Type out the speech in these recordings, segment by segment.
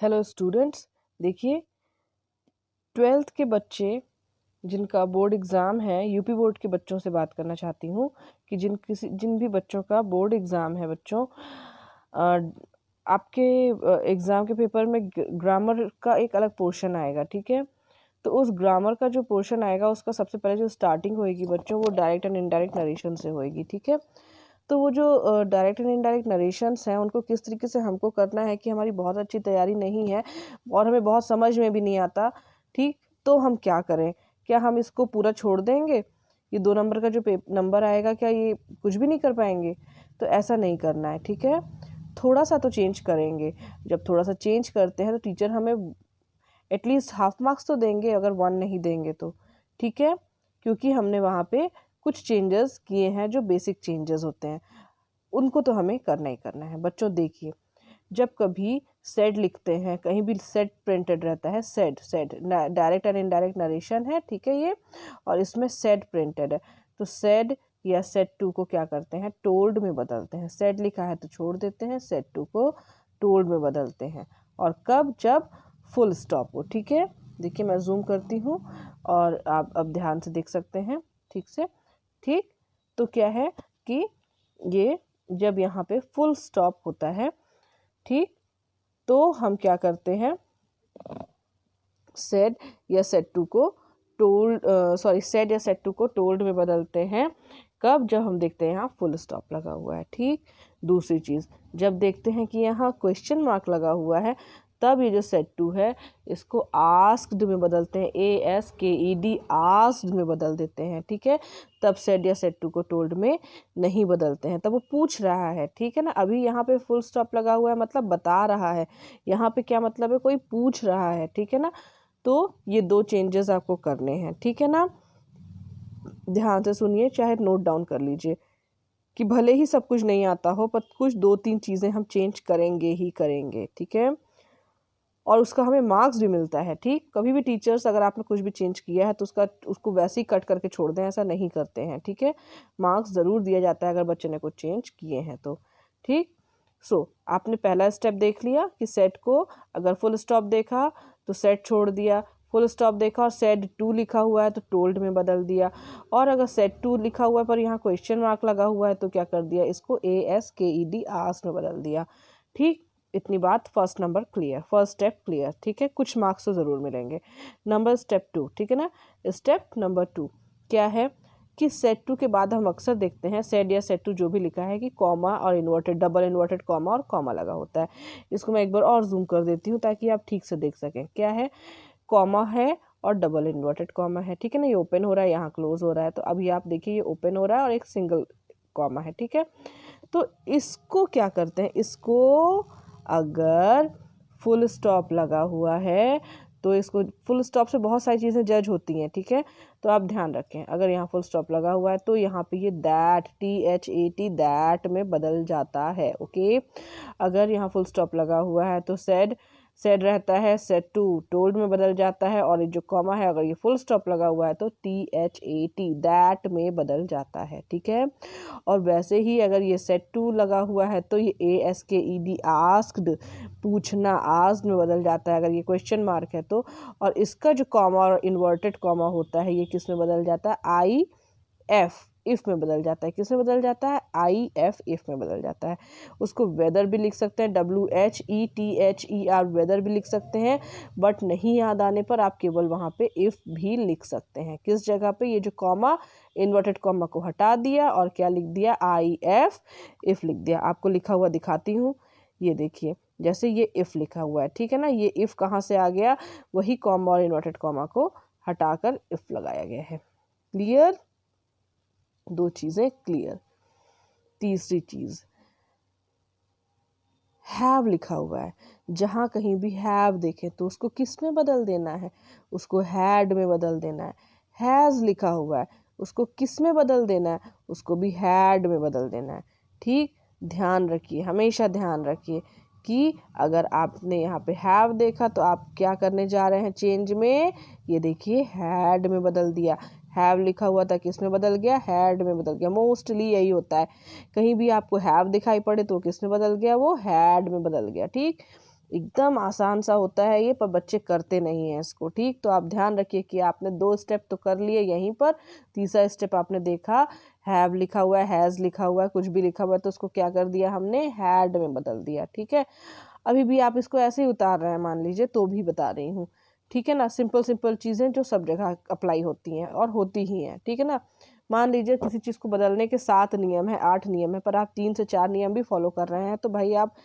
Hello students, देखिए 12th के बच्चे जिनका बोर्ड एग्ज़ाम है, यूपी बोर्ड के बच्चों से बात करना चाहती हूँ कि जिन भी बच्चों का बोर्ड एग्ज़ाम है बच्चों, आपके एग्ज़ाम के पेपर में ग्रामर का एक अलग पोर्शन आएगा। ठीक है, तो उस ग्रामर का जो पोर्शन आएगा उसका सबसे पहले जो स्टार्टिंग होएगी बच्चों, वो डायरेक्ट एंड इनडायरेक्ट नरेशन से होएगी। ठीक है, तो वो जो डायरेक्ट एंड इनडायरेक्ट नरेशंस हैं उनको किस तरीके से हमको करना है कि हमारी बहुत अच्छी तैयारी नहीं है और हमें बहुत समझ में भी नहीं आता। ठीक, तो हम क्या करें? क्या हम इसको पूरा छोड़ देंगे? ये 2 नंबर का जो नंबर आएगा, क्या ये कुछ भी नहीं कर पाएंगे? तो ऐसा नहीं करना है। ठीक है, थोड़ा सा तो चेंज करेंगे। जब थोड़ा सा चेंज करते हैं तो टीचर हमें एटलीस्ट हाफ मार्क्स तो देंगे, अगर 1 नहीं देंगे तो। ठीक है, क्योंकि हमने वहाँ पे कुछ चेंजेस किए हैं जो बेसिक चेंजेस होते हैं, उनको तो हमें करना ही करना है। बच्चों देखिए, जब कभी सेड लिखते हैं, कहीं भी सेड प्रिंटेड रहता है, said said direct and indirect narration है। ठीक है, ये और इसमें सेड प्रिंटेड है, तो सेड या सेड टू को क्या करते हैं, टोल्ड में बदलते हैं। सेड लिखा है तो छोड़ देते हैं, सेड टू को टोल्ड में बदलते हैं। और कब? जब फुल स्टॉप हो। ठीक है, देखिए मैं जूम करती हूँ और आप अब ध्यान से देख सकते हैं ठीक से। ठीक, तो क्या है कि ये जब यहाँ पे फुल स्टॉप होता है, ठीक, तो हम क्या करते हैं, सेड या सेड टू को टोल्ड सेड या सेड टू को टोल्ड में बदलते हैं। कब? जब हम देखते हैं यहाँ फुल स्टॉप लगा हुआ है। ठीक, दूसरी चीज़, जब देखते हैं कि यहाँ क्वेश्चन मार्क लगा हुआ है, तब ये जो सेड टू है इसको आस्क्ड में बदलते हैं, ASKED, आस्क्ड में बदल देते हैं। ठीक है, तब सेड या सेड टू को टोल्ड में नहीं बदलते हैं, तब वो पूछ रहा है। ठीक है ना, अभी यहाँ पे फुल स्टॉप लगा हुआ है मतलब बता रहा है, यहाँ पे क्या मतलब है, कोई पूछ रहा है। ठीक है ना, तो ये 2 चेंजेस आपको करने हैं। ठीक है ना, ध्यान से सुनिए, चाहे नोट डाउन कर लीजिए कि भले ही सब कुछ नहीं आता हो, पर कुछ 2-3 चीज़ें हम चेंज करेंगे ही करेंगे। ठीक है, और उसका हमें मार्क्स भी मिलता है। ठीक, कभी भी टीचर्स अगर आपने कुछ भी चेंज किया है तो उसको वैसे ही कट करके छोड़ दें, ऐसा नहीं करते हैं। ठीक है, मार्क्स ज़रूर दिया जाता है अगर बच्चे ने कुछ चेंज किए हैं तो। ठीक, आपने पहला स्टेप देख लिया कि सेट को अगर फुल स्टॉप देखा तो सेट छोड़ दिया, फुल स्टॉप देखा और सेड टू लिखा हुआ है तो टोल्ड में बदल दिया, और अगर सेड टू लिखा हुआ है पर यहाँ क्वेश्चन मार्क लगा हुआ है तो क्या कर दिया, इसको ASKED, आस्क में बदल दिया। ठीक, इतनी बात, first number clear, first step clear. ठीक है, कुछ मार्क्स तो ज़रूर मिलेंगे। नंबर स्टेप 2, ठीक है ना, स्टेप नंबर 2 क्या है कि सेट टू के बाद हम अक्सर देखते हैं सेड या सेट टू जो भी लिखा है कि कॉमा और इन्वर्टेड, डबल इन्वर्टेड कॉमा और कॉमा लगा होता है। इसको मैं एक बार और जूम कर देती हूँ ताकि आप ठीक से देख सकें। क्या है, कॉमा है और डबल इन्वर्टेड कॉमा है। ठीक है ना, ये ओपन हो रहा है, यहाँ क्लोज हो रहा है, तो अभी आप देखिए ये ओपन हो रहा है और एक सिंगल कॉमा है। ठीक है, तो इसको क्या करते हैं, इसको अगर फुल स्टॉप लगा हुआ है तो इसको, फुल स्टॉप से बहुत सारी चीज़ें जज होती हैं। ठीक है, तो आप ध्यान रखें, अगर यहाँ फुल स्टॉप लगा हुआ है तो यहाँ पे ये दैट, THAT, दैट में बदल जाता है। ओके, अगर यहाँ फुल स्टॉप लगा हुआ है तो सेड रहता है, सेड टू टोल्ड में बदल जाता है, और ये जो कॉमा है अगर ये फुल स्टॉप लगा हुआ है तो THAT, दैट में बदल जाता है। ठीक है, और वैसे ही अगर ये सेड टू लगा हुआ है तो ये ASKED, आस्क्ड, पूछना, आस्क्ड में बदल जाता है अगर ये क्वेश्चन मार्क है तो, और इसका जो कॉमा और इन्वर्टेड कॉमा होता है ये किस में बदल जाता है, IF, इफ़ में बदल जाता है। किस में बदल जाता है, IF, इफ़ में बदल जाता है। उसको वेदर भी लिख सकते हैं, WHETHER, वेदर भी लिख सकते हैं, बट नहीं याद आने पर आप केवल वहाँ पे इफ़ भी लिख सकते हैं। किस जगह पे, ये जो कॉमा, इन्वर्टेड कॉमा को हटा दिया और क्या लिख दिया, IF, इफ़ लिख दिया। आपको लिखा हुआ दिखाती हूँ, ये देखिए, जैसे ये इफ़ लिखा हुआ है। ठीक है ना, ये इफ़ कहाँ से आ गया, वही कॉमा और इन्वर्टेड कॉमा को हटाकर इफ़ लगाया गया है। क्लियर, 2 चीज़ें क्लियर। तीसरी चीज़, हैव लिखा हुआ है, जहाँ कहीं भी हैव देखें तो उसको किस में बदल देना है, उसको हैड में बदल देना है। हैज़ लिखा हुआ है, उसको किस में बदल देना है, उसको भी हैड में बदल देना है। ठीक, ध्यान रखिए, हमेशा ध्यान रखिए कि अगर आपने यहाँ पे हैव देखा तो आप क्या करने जा रहे हैं चेंज में, ये देखिए हैड में बदल दिया। हैव लिखा हुआ था, किस में बदल गया, हैड में बदल गया। मोस्टली यही होता है, कहीं भी आपको हैव दिखाई पड़े तो किस में बदल गया, वो हैड में बदल गया। ठीक, एकदम आसान सा होता है ये, पर बच्चे करते नहीं हैं इसको। ठीक, तो आप ध्यान रखिए कि आपने 2 स्टेप तो कर लिए यहीं पर, तीसरा स्टेप आपने देखा हैव लिखा हुआ है, हैज़ लिखा हुआ है, कुछ भी लिखा हुआ है तो उसको क्या कर दिया हमने, हैड में बदल दिया। ठीक है, अभी भी आप इसको ऐसे ही उतार रहे हैं मान लीजिए, तो भी बता रही हूँ। ठीक है ना, सिंपल सिंपल चीज़ें जो सब जगह अप्लाई होती हैं और होती ही हैं। ठीक है ना, मान लीजिए किसी चीज़ को बदलने के 7 नियम है, 8 नियम है, पर आप 3 से 4 नियम भी फॉलो कर रहे हैं, तो भाई आप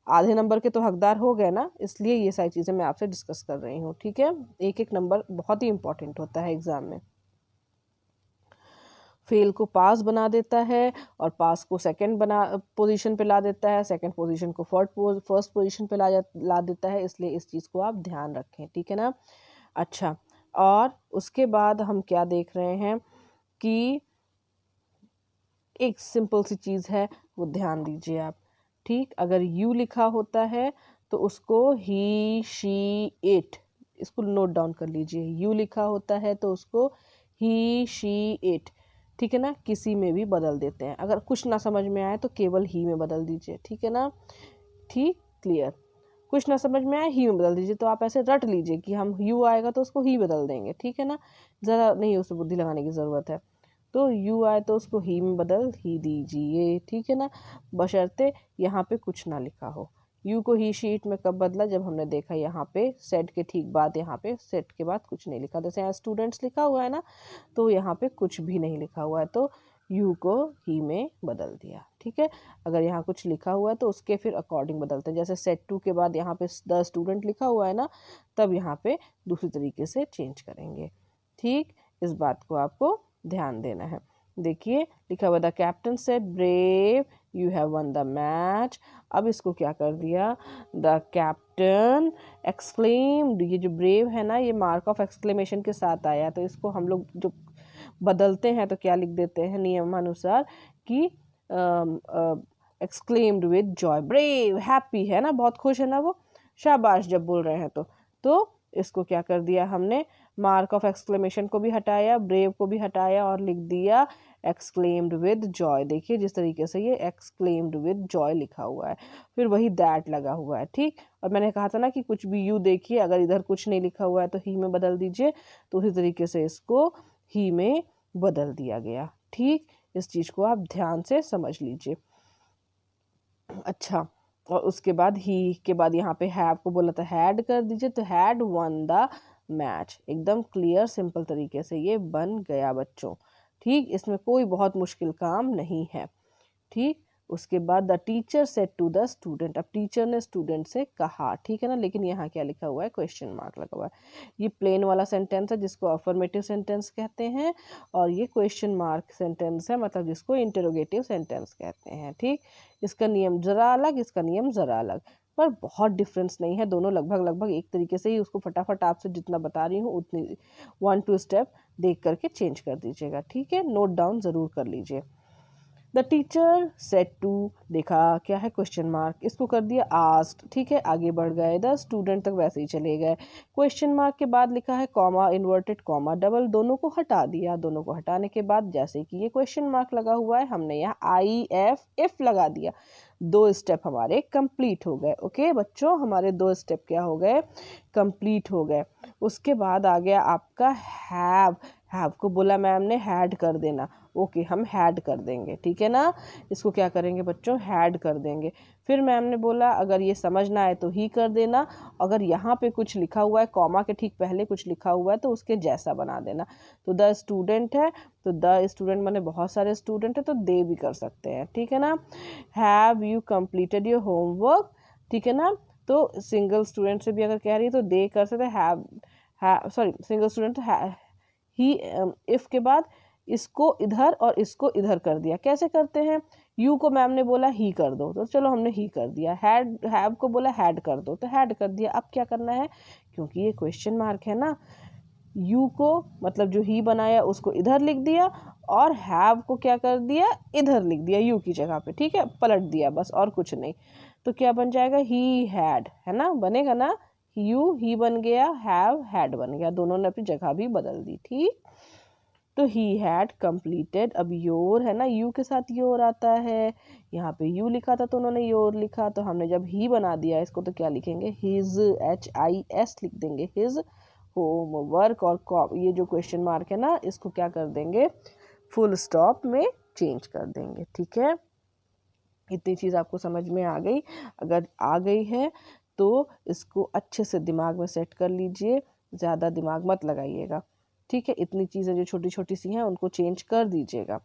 आधे नंबर के तो हकदार हो गए ना। इसलिए ये सारी चीज़ें मैं आपसे डिस्कस कर रही हूँ। ठीक है, एक एक नंबर बहुत ही इंपॉर्टेंट होता है एग्जाम में। फेल को पास बना देता है और पास को सेकंड पोजीशन पे ला देता है, सेकंड पोजीशन को फर्स्ट पोजीशन पे ला देता है। इसलिए इस चीज़ को आप ध्यान रखें। ठीक है ना, अच्छा, और उसके बाद हम क्या देख रहे हैं कि एक सिंपल सी चीज़ है, वो ध्यान दीजिए आप। ठीक, अगर यू लिखा होता है तो उसको ही शी इट, इसको नोट डाउन कर लीजिए। यू लिखा होता है तो उसको ही शी इट, ठीक है ना, किसी में भी बदल देते हैं। अगर कुछ ना समझ में आए तो केवल ही में बदल दीजिए। ठीक है ना, ठीक, क्लियर। कुछ ना समझ में आए ही में बदल दीजिए, तो आप ऐसे रट लीजिए कि हम यू आएगा तो उसको ही बदल देंगे। ठीक है ना, ज़रा नहीं उसे बुद्धि लगाने की ज़रूरत है। तो यू आए तो उसको ही में बदल ही दीजिए। ठीक है ना, बशर्ते यहाँ पे कुछ ना लिखा हो। यू को ही शीट में कब बदला, जब हमने देखा यहाँ पे सेट के ठीक बाद, यहाँ पे सेट के बाद कुछ नहीं लिखा। जैसे यहाँ स्टूडेंट्स लिखा हुआ है ना, तो यहाँ पे कुछ भी नहीं लिखा हुआ है, तो यू को ही में बदल दिया। ठीक है, अगर यहाँ कुछ लिखा हुआ है तो उसके फिर अकॉर्डिंग बदलते हैं। जैसे सेट 2 के बाद यहाँ पे द स्टूडेंट लिखा हुआ है ना, तब यहाँ पे दूसरी तरीके से चेंज करेंगे। ठीक, इस बात को आपको ध्यान देना है। देखिए लिखा हुआ the captain said brave you have one the match. अब इसको क्या कर दिया, द कैप्टन एक्सक्लेम्ड। ये जो ब्रेव है ना, ये मार्क ऑफ एक्सक्लेमेशन के साथ आया, तो इसको हम लोग जो बदलते हैं तो क्या लिख देते हैं नियमानुसार कि exclaimed with Joy, brave, happy है ना, बहुत खुश है ना वो, शाबाश जब बोल रहे हैं तो इसको क्या कर दिया हमने, मार्क ऑफ एक्सक्लेमेशन को भी हटाया, ब्रेव को भी हटाया और लिख दिया एक्सक्लेम्ड विद जॉय। देखिए जिस तरीके से ये एक्सक्लेम्ड विद जॉय लिखा हुआ है, फिर वही दैट लगा हुआ है। ठीक, और मैंने कहा था ना कि कुछ भी यू देखिए, अगर इधर कुछ नहीं लिखा हुआ है तो ही में बदल दीजिए, तो उसी तरीके से इसको ही में बदल दिया गया। ठीक, इस चीज़ को आप ध्यान से समझ लीजिए। अच्छा, और उसके बाद ही के बाद यहाँ पे हैव को बोला था हैड कर दीजिए, तो हैड वन द मैच। एकदम क्लियर सिंपल तरीके से ये बन गया बच्चों। ठीक, इसमें कोई बहुत मुश्किल काम नहीं है। ठीक, उसके बाद the teacher said to the student, अब टीचर ने स्टूडेंट से कहा। ठीक है ना, लेकिन यहाँ क्या लिखा हुआ है, क्वेश्चन मार्क लगा हुआ है। ये प्लेन वाला सेंटेंस है जिसको अफर्मेटिव सेंटेंस कहते हैं, और ये क्वेश्चन मार्क सेंटेंस है, मतलब जिसको इंटरोगेटिव सेंटेंस कहते हैं। ठीक, इसका नियम ज़रा अलग, इसका नियम ज़रा अलग, पर बहुत डिफरेंस नहीं है, दोनों लगभग एक तरीके से ही। उसको फटाफट आपसे जितना बता रही हूँ उतनी 1-2 स्टेप देख करके चेंज कर दीजिएगा। ठीक है, नोट डाउन ज़रूर कर लीजिए। द टीचर सेड टू, देखा क्या है क्वेश्चन मार्क, इसको कर दिया आस्क्ड। ठीक है, आगे बढ़ गए, द स्टूडेंट तक वैसे ही चले गए। क्वेश्चन मार्क के बाद लिखा है कॉमा, इन्वर्टेड कॉमा, डबल, दोनों को हटा दिया। दोनों को हटाने के बाद जैसे कि ये क्वेश्चन मार्क लगा हुआ है, हमने यहाँ IF लगा दिया। 2 स्टेप हमारे कंप्लीट हो गए। ओके बच्चों, हमारे 2 स्टेप क्या हो गए, कंप्लीट हो गए। उसके बाद आ गया आपका हैव को बोला मैम ने हैड कर देना। ओके, हम हैड कर देंगे। ठीक है ना, इसको क्या करेंगे बच्चों, हैड कर देंगे। फिर मैम ने बोला अगर ये समझ ना आए तो ही कर देना, अगर यहाँ पे कुछ लिखा हुआ है कॉमा के ठीक पहले कुछ लिखा हुआ है तो उसके जैसा बना देना। तो द स्टूडेंट है तो द स्टूडेंट माने बहुत सारे स्टूडेंट है तो दे भी कर सकते हैं। ठीक है ना, have you completed your homework. ठीक है ना, तो सिंगल स्टूडेंट से भी अगर कह रही है तो दे कर सकते, have sorry single student he, if के बाद इसको इधर और इसको इधर कर दिया। कैसे करते हैं, यू को मैम ने बोला ही कर दो, तो चलो हमने ही कर दिया। हैव को बोला हैड कर दो, तो हैड कर दिया। अब क्या करना है, क्योंकि ये क्वेश्चन मार्क है ना, यू को मतलब जो ही बनाया उसको इधर लिख दिया, और हैव को क्या कर दिया, इधर लिख दिया यू की जगह पे। ठीक है, पलट दिया बस, और कुछ नहीं। तो क्या बन जाएगा, ही हैड, है ना, बनेगा ना, यू ही बन गया, हैव हैड बन गया, दोनों ने अपनी जगह भी बदल दी। ठीक, तो ही हैड कंप्लीटेड, अब योर है ना, यू के साथ योर आता है, यहाँ पे यू लिखा था तो उन्होंने योर लिखा, तो हमने जब ही बना दिया इसको तो क्या लिखेंगे, हिज, HIS लिख देंगे, हिज होमवर्क। और ये जो क्वेश्चन मार्क है ना, इसको क्या कर देंगे, फुल स्टॉप में चेंज कर देंगे। ठीक है, इतनी चीज़ आपको समझ में आ गई। अगर आ गई है तो इसको अच्छे से दिमाग में सेट कर लीजिए, ज़्यादा दिमाग मत लगाइएगा। ठीक है, इतनी चीज़ें जो छोटी छोटी सी हैं उनको चेंज कर दीजिएगा।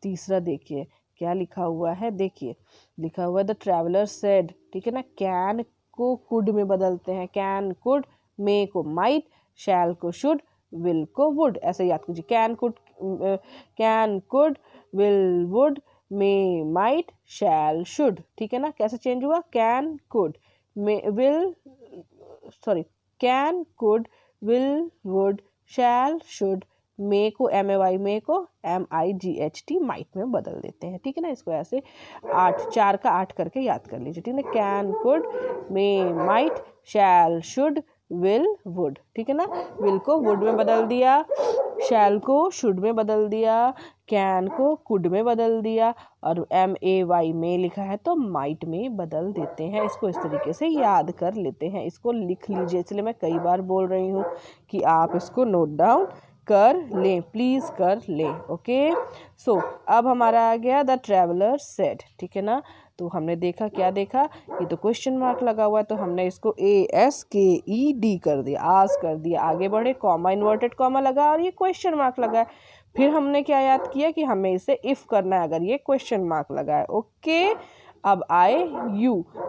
तीसरा देखिए क्या लिखा हुआ है, देखिए लिखा हुआ है द ट्रैवलर सेड। ठीक है ना, कैन को कुड में बदलते हैं, कैन कुड, मे को माइट, शैल को शुड, विल को वुड, ऐसे याद कीजिए, can could, will would, may might, shall should. ठीक है ना, कैसे चेंज हुआ, can could, can could, will would, shall should, may को MAY, मे को MIGHT, माइट में बदल देते हैं। ठीक है ना, इसको ऐसे 4 का 8 करके याद कर लीजिए। ठीक है, can could, may might, shall should, will would. ठीक है ना, विल को वुड में बदल दिया, शैल को शुड में बदल दिया, कैन को कुड में बदल दिया, और MAY में लिखा है तो माइट में बदल देते हैं। इसको इस तरीके से याद कर लेते हैं, इसको लिख लीजिए, इसलिए मैं कई बार बोल रही हूँ कि आप इसको नोट डाउन कर लें, प्लीज़ कर लें। ओके, सो अब हमारा आ गया द ट्रैवलर सेड। ठीक है ना, तो हमने देखा, क्या देखा, ये तो क्वेश्चन मार्क लगा हुआ है तो हमने इसको ASKED कर दिया, आस कर दिया, आगे बढ़े, कॉमा, इन्वर्टेड कॉमा लगा और ये क्वेश्चन मार्क लगा है। फिर हमने क्या याद किया कि हमें इसे इफ़ करना है अगर ये क्वेश्चन मार्क लगा है। ओके, अब आए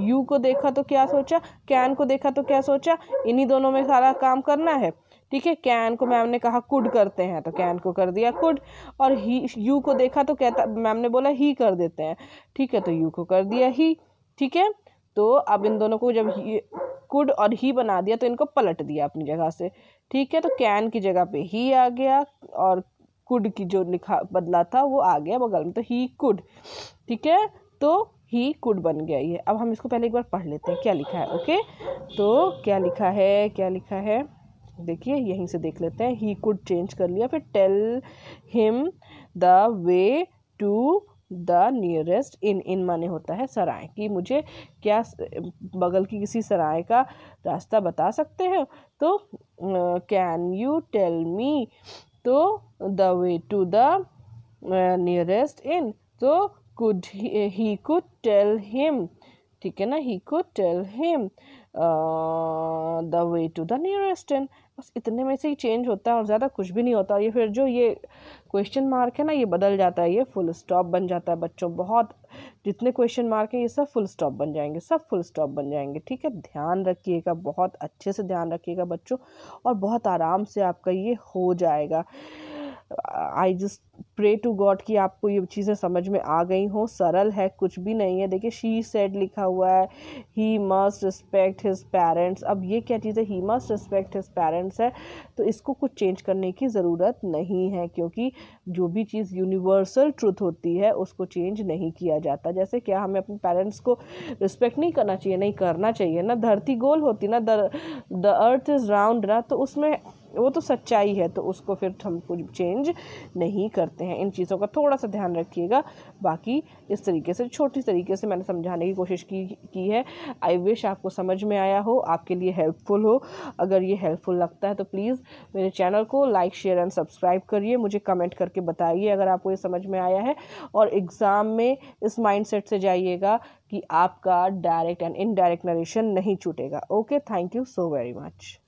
यू को देखा तो क्या सोचा, कैन को देखा तो क्या सोचा, इन्हीं दोनों में सारा काम करना है। ठीक है, कैन को मैम ने कहा कुड करते हैं तो कैन को कर दिया कुड, और ही, यू को देखा तो कहता, मैम ने बोला ही कर देते हैं। ठीक है, तो यू को कर दिया ही। ठीक है, तो अब इन दोनों को जब कुड और ही बना दिया तो इनको पलट दिया अपनी जगह से। ठीक है, तो कैन की जगह पे ही आ गया और कुड की जो लिखा बदला था वो आ गया बगल में, तो ही कुड। ठीक है, तो ही कुड बन गया ये। अब हम इसको पहले एक बार पढ़ लेते हैं क्या लिखा है। ओके, तो क्या लिखा है, क्या लिखा है, देखिए यहीं से देख लेते हैं। ही कुड चेंज कर लिया, फिर tell him the way to the nearest inn माने होता है सराय, कि मुझे क्या बगल की किसी सराय का रास्ता बता सकते हैं, तो कैन यू टेल मी, तो the way to the nearest inn, तो could he could tell him. ठीक है ना, he could tell him the way to the nearest inn. बस इतने में से ही चेंज होता है और ज़्यादा कुछ भी नहीं होता। ये फिर जो ये क्वेश्चन मार्क है ना, ये बदल जाता है, ये फुल स्टॉप बन जाता है बच्चों। बहुत जितने क्वेश्चन मार्क हैं ये सब फुल स्टॉप बन जाएंगे, सब फुल स्टॉप बन जाएंगे। ठीक है, ध्यान रखिएगा, बहुत अच्छे से ध्यान रखिएगा बच्चों, और बहुत आराम से आपका ये हो जाएगा। I just pray to God कि आपको ये चीज़ें समझ में आ गई हो। सरल है, कुछ भी नहीं है। देखिए शी सेड लिखा हुआ है, he must respect his parents. अब ये क्या चीज़ है, he must respect his parents है, तो इसको कुछ चेंज करने की ज़रूरत नहीं है, क्योंकि जो भी चीज़ यूनिवर्सल ट्रुथ होती है उसको चेंज नहीं किया जाता। जैसे क्या हमें अपने पेरेंट्स को रिस्पेक्ट नहीं करना चाहिए, नहीं करना चाहिए ना। धरती गोल होती ना, द अर्थ इज़ राउंड ना, तो उसमें वो तो सच्चाई है, तो उसको फिर हम कुछ चेंज नहीं करते हैं। इन चीज़ों का थोड़ा सा ध्यान रखिएगा। बाकी इस तरीके से छोटी तरीके से मैंने समझाने की कोशिश की है। आई विश आपको समझ में आया हो, आपके लिए हेल्पफुल हो। अगर ये हेल्पफुल लगता है तो प्लीज़ मेरे चैनल को लाइक, शेयर एंड सब्सक्राइब करिए। मुझे कमेंट करके बताइए अगर आपको ये समझ में आया है, और एग्ज़ाम में इस माइंडसेट से जाइएगा कि आपका डायरेक्ट एंड इनडायरेक्ट नरेशन नहीं छूटेगा। Okay, thank you so very much.